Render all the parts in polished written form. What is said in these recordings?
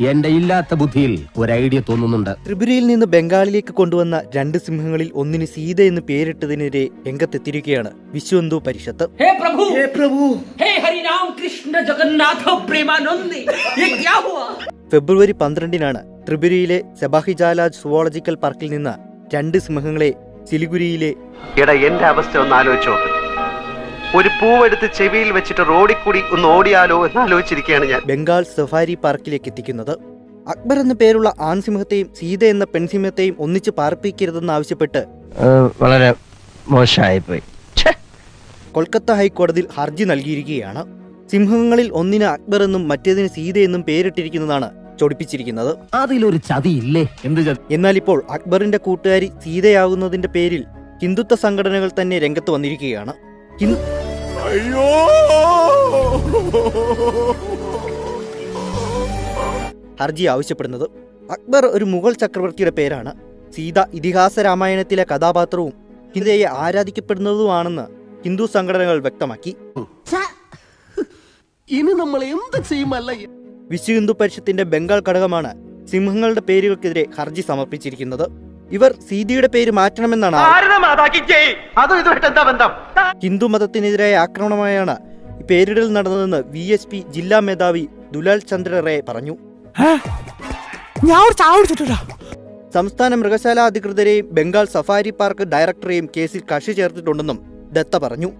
എന്റെ ഇല്ലാത്ത ബുദ്ധിയിൽ ഒരു ഐഡിയ തോന്നുന്നുണ്ട്. ത്രിപുരയിൽ നിന്ന് ബംഗാളിലേക്ക് കൊണ്ടുവന്ന 2 സിംഹങ്ങളിൽ ഒന്നിന് സീത എന്ന് പേരിട്ടതിനെതിരെ രംഗത്തെത്തിയിരിക്കുകയാണ് വിശ്വഹിന്ദു പരിഷത്ത്. ഫെബ്രുവരി 12-നാണ് ത്രിപുരയിലെ സെബാഹിജാല സുവോളജിക്കൽ പാർക്കിൽ നിന്ന് 2 സിംഹങ്ങളെ സിലിഗുരിയിലെ എന്റെ അവസ്ഥ ഒന്ന് ആലോചിച്ചോ. ഒരു പൂവെടുത്ത് ചെവിയിൽ വെച്ചിട്ട് റോഡിൽ കൂടി ഒന്ന് ഓടിയാലോ എന്ന് ആലോചിച്ചിരിക്കുകയാണ് ഞാൻ. ബംഗാൾ സഫാരി പാർക്കിലേക്ക് എത്തിക്കുന്നത്. അക്ബർ എന്ന പേരുള്ള ആൺസിംഹത്തെയും സീത എന്ന പെൺസിംഹത്തെയും ഒന്നിച്ച് പാർപ്പിക്കരുതെന്ന് ആവശ്യപ്പെട്ട് വളരെ മോശമായിപ്പോയി. കൊൽക്കത്ത ഹൈക്കോടതിയിൽ ഹർജി നൽകിയിരിക്കുകയാണ്. സിംഹങ്ങളിൽ ഒന്നിന് അക്ബർ എന്നും മറ്റേതിന് സീത എന്നും പേരിട്ടിരിക്കുന്നതാണ് ചൊടിപ്പിച്ചിരിക്കുന്നത്. അതിലൊരു ചതിയില്ലേ? എന്നാൽ ഇപ്പോൾ അക്ബറിന്റെ കൂട്ടുകാരി സീതയാകുന്നതിന്റെ പേരിൽ ഹിന്ദുത്വ സംഘടനകൾ തന്നെ രംഗത്ത് വന്നിരിക്കുകയാണ്. ഹർജി ആവശ്യപ്പെടുന്നത് അക്ബർ ഒരു മുഗൾ ചക്രവർത്തിയുടെ പേരാണ്. സീത ഇതിഹാസ രാമായണത്തിലെ കഥാപാത്രവും ഹിന്ദുയെ ആരാധിക്കപ്പെടുന്നതുമാണെന്ന് ഹിന്ദു സംഘടനകൾ വ്യക്തമാക്കി. ഇനി നമ്മൾ എന്ത് ചെയ്യുമല്ല. വിശ്വ ഹിന്ദു പരിഷത്തിന്റെ ബംഗാൾ ഘടകമാണ് സിംഹങ്ങളുടെ പേരുകൾക്കെതിരെ ഹർജി സമർപ്പിച്ചിരിക്കുന്നത്. ഇവർ സീതയുടെ പേര് മാറ്റണമെന്നാണ്. ഹിന്ദു മതത്തിനെതിരായ ആക്രമണമായാണ് പേരിടൽ നടന്നതെന്ന് VSP ജില്ലാ മേധാവി ദുലാൽ ചന്ദ്ര റേ പറഞ്ഞു. സംസ്ഥാന മൃഗശാല അധികൃതരെയും ബംഗാൾ സഫാരി പാർക്ക് ഡയറക്ടറെയും കേസിൽ കക്ഷി ചേർത്തിട്ടുണ്ടെന്നും ദത്ത പറഞ്ഞു.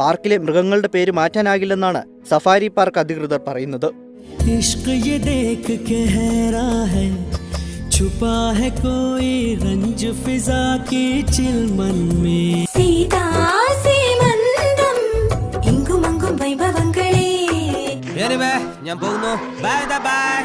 പാർക്കിലെ മൃഗങ്ങളുടെ പേര് മാറ്റാനാകില്ലെന്നാണ് സഫാരി പാർക്ക് അധികൃതർ പറയുന്നത്. छुपा है कोई रंज फिजा की चिलमन में सीता सीमंदम इंगुमंगुम वैभवंगळे ഞാൻ പോകുന്നു. Bye bye.